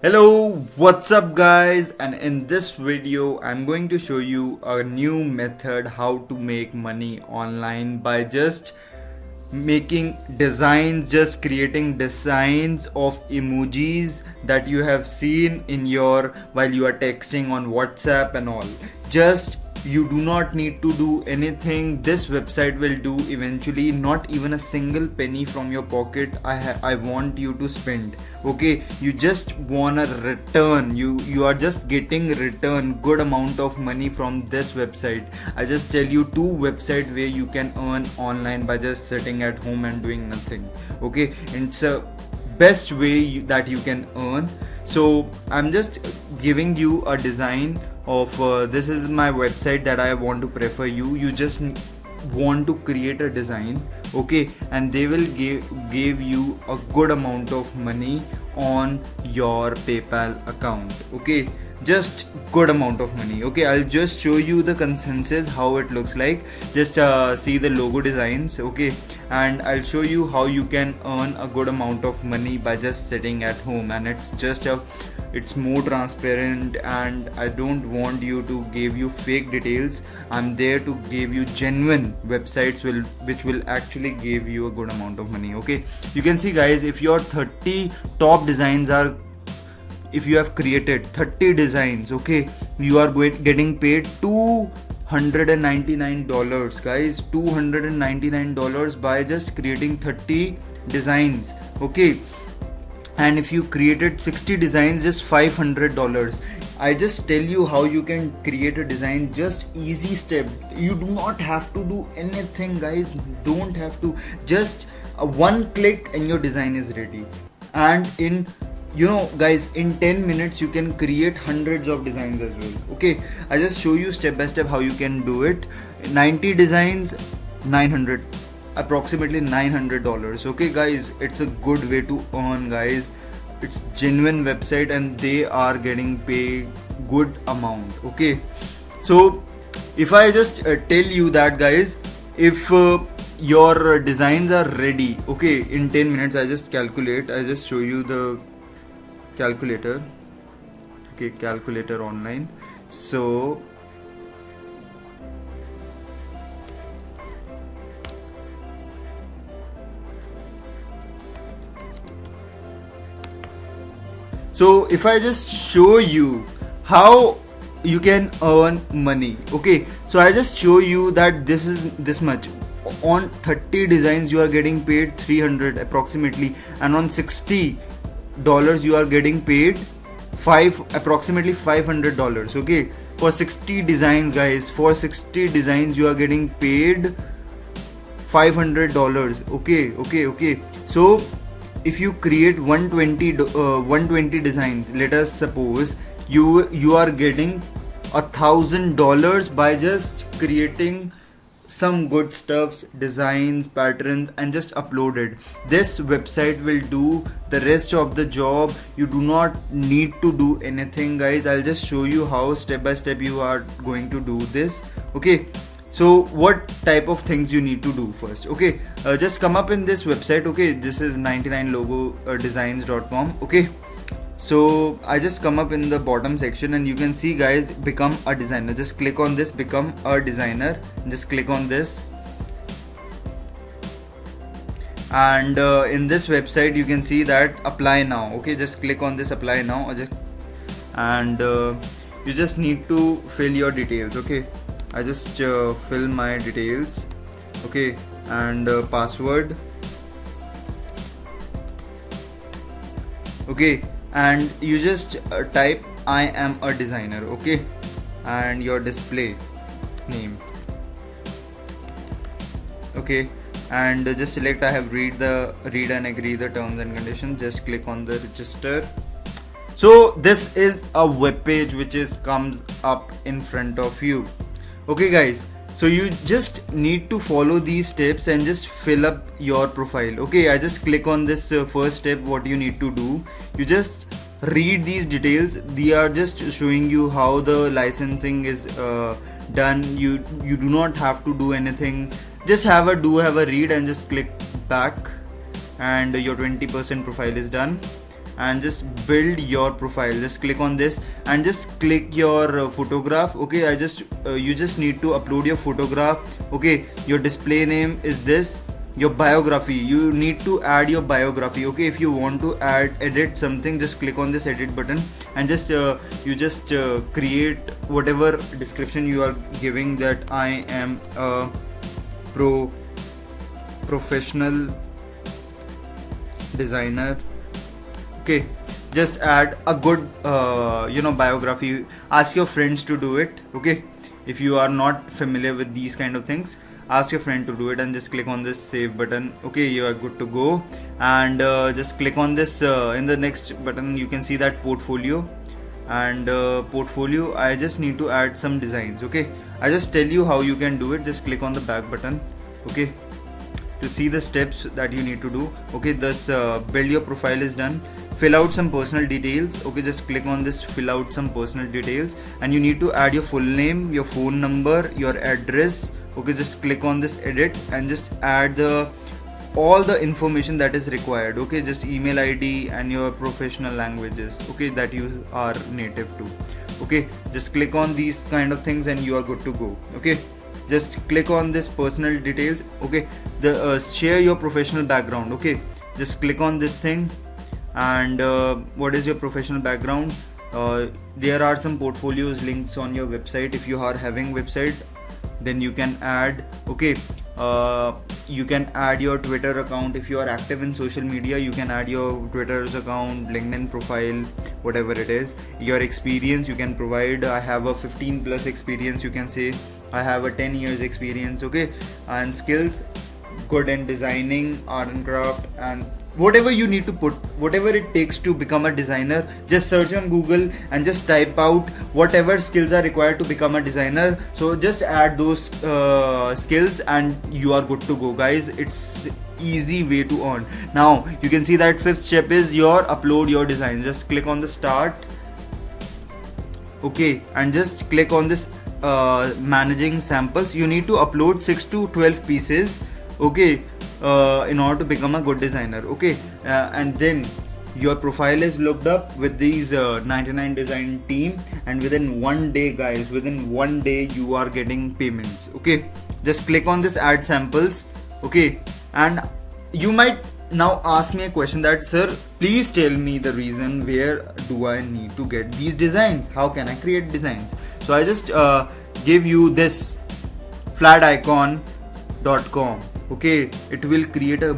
Hello, what's up guys? And in this video I'm going to show you a new method how to make money online by just making designs, just creating designs of emojis that you have seen in your while you are texting on WhatsApp and all. Just you do not need to do anything. This website will do eventually. Not even a single penny from your pocket I want you to spend. Okay, you just wanna return, you are just getting return good amount of money from this website. I just tell you two websites where you can earn online by just sitting at home and doing nothing. Okay, it's a best way that you can earn. So I'm just giving you a design of this is my website that I want to prefer you just want to create a design, okay, and they will give you a good amount of money on your PayPal account. Okay, just good amount of money. Okay, I'll just show you the consensus how it looks like. Just see the logo designs. Okay, and I'll show you how you can earn a good amount of money by just sitting at home. And it's more transparent, and I don't want you to give you fake details. I'm there to give you genuine websites which will actually give you a good amount of money. Okay, you can see guys, if your 30 top designs are, if you have created 30 designs, okay, you are getting paid $299 guys, $299 by just creating 30 designs. Okay, and if you created 60 designs, just $500. I just tell you how you can create a design, just easy step. You do not have to do anything guys, don't have to, just one click and your design is ready. And in guys, in 10 minutes you can create hundreds of designs as well. Okay, I just show you step by step how you can do it. 90 designs, 900, approximately $900. Okay guys, it's a good way to earn guys. It's genuine website and they are getting paid good amount. Okay, so if I just tell you that guys, if your designs are ready, okay, in 10 minutes, I just show you the calculator. Okay, calculator online. So if I just show you how you can earn money, okay, so I just show you that this is this much. On 30 designs you are getting paid 300 approximately, and on $60 you are getting paid approximately $500. Okay, for 60 designs guys, for 60 designs you are getting paid $500. Okay, so if you create 120 designs, let us suppose you are getting $1,000 by just creating some good stuffs, designs, patterns, and just upload it. This website will do the rest of the job. You do not need to do anything guys. I'll just show you how step by step you are going to do this. Okay, so what type of things you need to do first? Okay, just come up in this website. Okay, this is 99logodesigns.com. okay, so I just come up in the bottom section and you can see guys, become a designer. Just click on this, become a designer. Just click on this, and in this website you can see that apply now. Okay, just click on this, apply now, and you just need to fill your details. Okay, I just fill my details. Okay, and password. Okay, and you just type I am a designer. Okay, and your display name. Okay, and just select I have read and agree the terms and conditions. Just click on the register. So this is a web page which comes up in front of you. Okay guys, so you just need to follow these steps and just fill up your profile. Okay, I just click on this first step. What you need to do, you just read these details. They are just showing you how the licensing is done. You do not have to do anything. Just have a read and just click back, and your 20% profile is done. and just build your profile. Just click on this and just click your photograph. Okay, you just need to upload your photograph. Okay, your display name is this. Your biography, you need to add your biography. Okay, if you want to edit something, just click on this edit button and just create whatever description you are giving, that I am a professional designer. Okay, just add a good biography. Ask your friends to do it. Okay, if you are not familiar with these kind of things, ask your friend to do it and just click on this save button. Okay, you are good to go. And just click on this in the next button, you can see that portfolio. And portfolio, I just need to add some designs. Okay, I just tell you how you can do it. Just click on the back button. Okay, to see the steps that you need to do. Okay, thus build your profile is done. Fill out some personal details. Okay, just click on this fill out some personal details, and you need to add your full name, your phone number, your address. Okay, just click on this edit and just add all the information that is required. Okay, just email ID and your professional languages, okay, that you are native to. Okay, just click on these kind of things and you are good to go. Okay, just click on this personal details. Okay, the share your professional background. Okay, just click on this thing. And what is your professional background? There are some portfolios links on your website. If you are having website, then you can add. Okay, you can add your Twitter account. If you are active in social media, you can add your Twitter's account, LinkedIn profile, whatever it is. Your experience you can provide. I have a 15 plus experience, you can say. I have a 10 years experience. Okay, and skills, good in designing, art and craft, and whatever you need to put, whatever it takes to become a designer. Just search on Google and just type out whatever skills are required to become a designer. So just add those skills and you are good to go, guys. It's easy way to earn. Now you can see that fifth step is your upload your designs. Just click on the start. Okay, and just click on this managing samples. You need to upload 6 to 12 pieces. Okay, in order to become a good designer. Okay, and then your profile is looked up with these 99 design team, and within one day, guys, within one day you are getting payments. Okay, just click on this add samples. Okay, and you might now ask me a question that, sir, please tell me the reason where do I need to get these designs, how can I create designs. So I just give you this flaticon.com. Okay, it will create a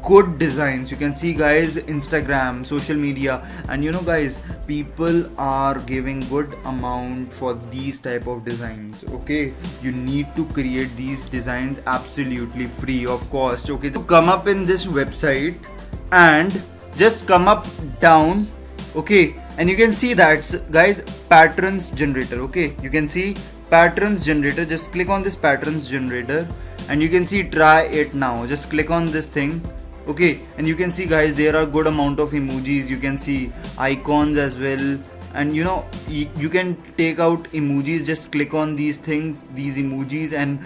good designs. You can see, guys, Instagram, social media, and you know, guys, people are giving good amount for these type of designs. Okay, you need to create these designs absolutely free of cost. Okay, to come up in this website and just come up down. Okay, and you can see that, guys, patterns generator. Okay, you can see patterns generator. Just click on this patterns generator and you can see try it now. Just click on this thing. Okay, and you can see, guys, there are good amount of emojis. You can see icons as well, and you know, you can take out emojis. Just click on these things, these emojis, and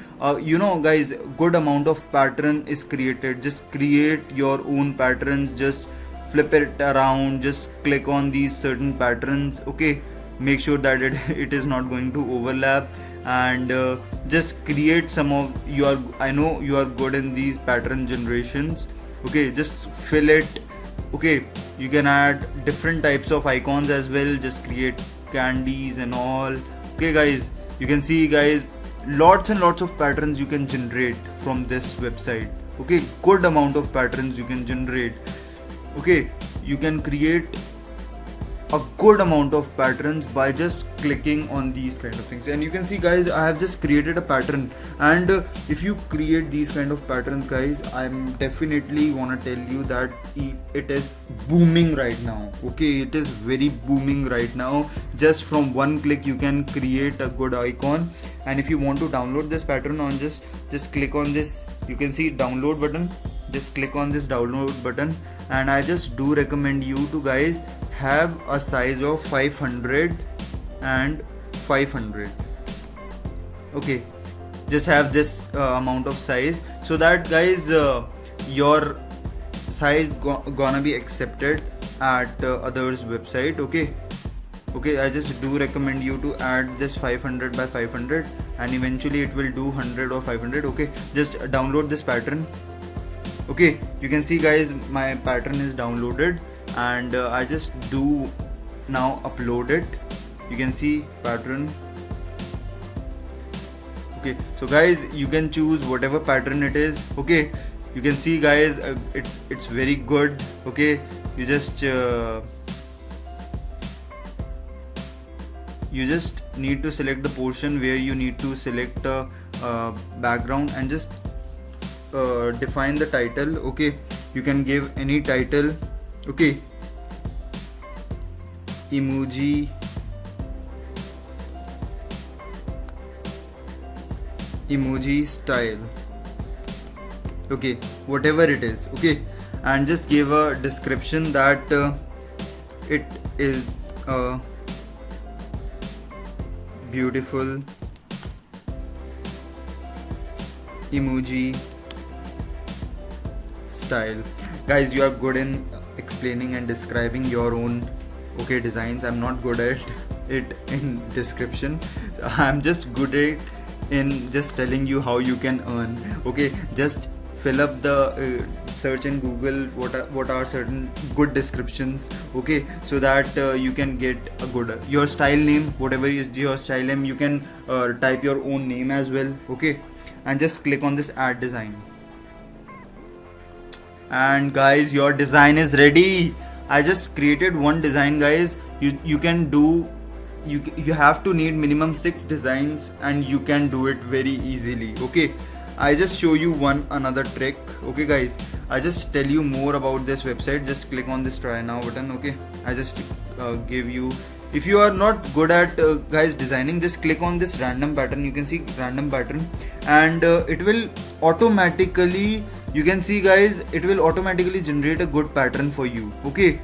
you know, guys, good amount of pattern is created. Just create your own patterns. Just flip it around. Just click on these certain patterns. Okay, make sure that it is not going to overlap, and just create some of your, I know you are good in these pattern generations. Okay, just fill it. Okay, you can add different types of icons as well. Just create candies and all. Okay, guys, you can see, guys, lots and lots of patterns you can generate from this website. Okay, good amount of patterns you can generate. Okay, you can create a good amount of patterns by just clicking on these kind of things. And you can see, guys, I have just created a pattern, and if you create these kind of patterns, guys, I'm definitely wanna tell you that it is booming right now. Okay, it is very booming right now. Just from one click you can create a good icon. And if you want to download this pattern, on just click on this, you can see download button. Just click on this download button, and I just do recommend you to, guys, have a size of 500 and 500. Okay, just have this amount of size, so that, guys, your size gonna be accepted, at others website. Okay, I just do recommend you to add this 500 by 500, and eventually it will do 100 or 500. Okay, just download this pattern. Okay, you can see guys, my pattern is downloaded, and I just do now upload it. You can see pattern. Okay, so guys, you can choose whatever pattern it is. Okay, you can see guys, it's very good. Okay, you just need to select the portion where you need to select a background, and just define the title. Okay, you can give any title. Okay, emoji style. Okay, whatever it is. Okay, and just give a description that it is a beautiful emoji style. Guys, you are good in explaining and describing your own designs. I'm not good at it in description. I'm just good at in just telling you how you can earn. Okay, just fill up the search in Google what are certain good descriptions. Okay, so that you can get a good your style name, whatever is your style name. You can type your own name as well. Okay, and just click on this add design, and guys, your design is ready. I just created one design, guys. You can do you have to need minimum 6 designs, and you can do it very easily. Okay, I just show you another trick. Okay guys, I just tell you more about this website. Just click on this try now button. Okay, I just give you, if you are not good at guys designing, just click on this random pattern. You can see random pattern, and it will automatically, you can see guys, it will automatically generate a good pattern for you. Okay,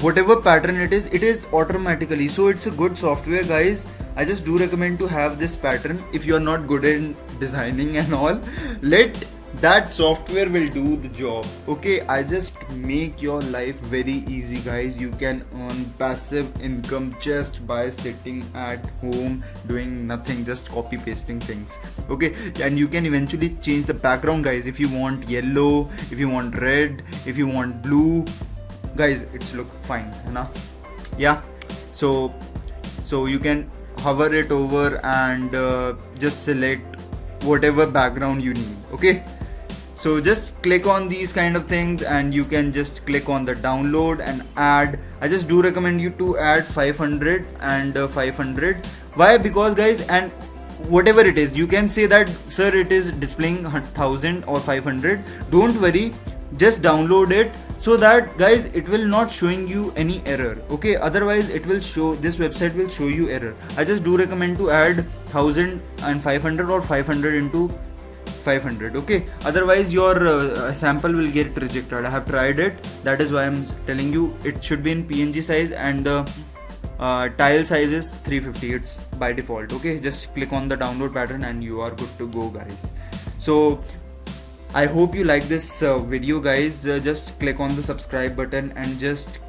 whatever pattern it is automatically. So it's a good software, guys. I just do recommend to have this pattern. If you are not good in designing and all, let that software will do the job. Okay, I just make your life very easy, guys. You can earn passive income just by sitting at home doing nothing, just copy pasting things. Okay, and you can eventually change the background, guys. If you want yellow, if you want red, if you want blue, guys, it's look fine, na? Yeah, so you can hover it over and just select whatever background you need. Okay, so just click on these kind of things, and you can just click on the download and add. I just do recommend you to add 500 and 500. Why? Because guys, and whatever it is, you can say that sir, it is displaying 1000 or 500. Don't worry, just download it, so that guys, it will not showing you any error. Okay, otherwise it will show, this website will show you error. I just do recommend to add 1000 and 500 or 500 into 500. Okay, otherwise your sample will get rejected. I have tried it, that is why I'm telling you it should be in PNG size, and the tile size is 350. It's by default. Okay, just click on the download pattern and you are good to go, guys. So I hope you like this video, guys. Just click on the subscribe button, and just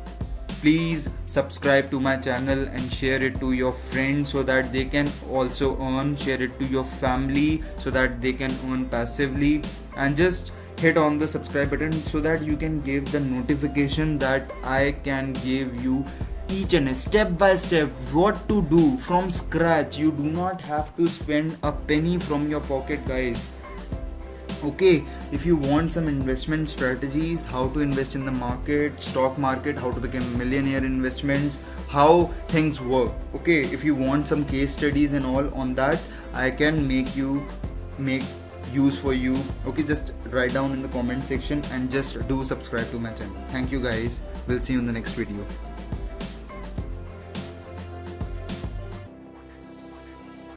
please subscribe to my channel and share it to your friends, so that they can also earn. Share it to your family so that they can earn passively, and just hit on the subscribe button so that you can give the notification that I can give you each and step by step what to do from scratch. You do not have to spend a penny from your pocket, guys. Okay, if you want some investment strategies, how to invest in the market, stock market, how to become a millionaire, investments, how things work. Okay, if you want some case studies and all on that, I can make use for you. Okay, just write down in the comment section, and just do subscribe to my channel. Thank you, guys. We'll see you in the next video.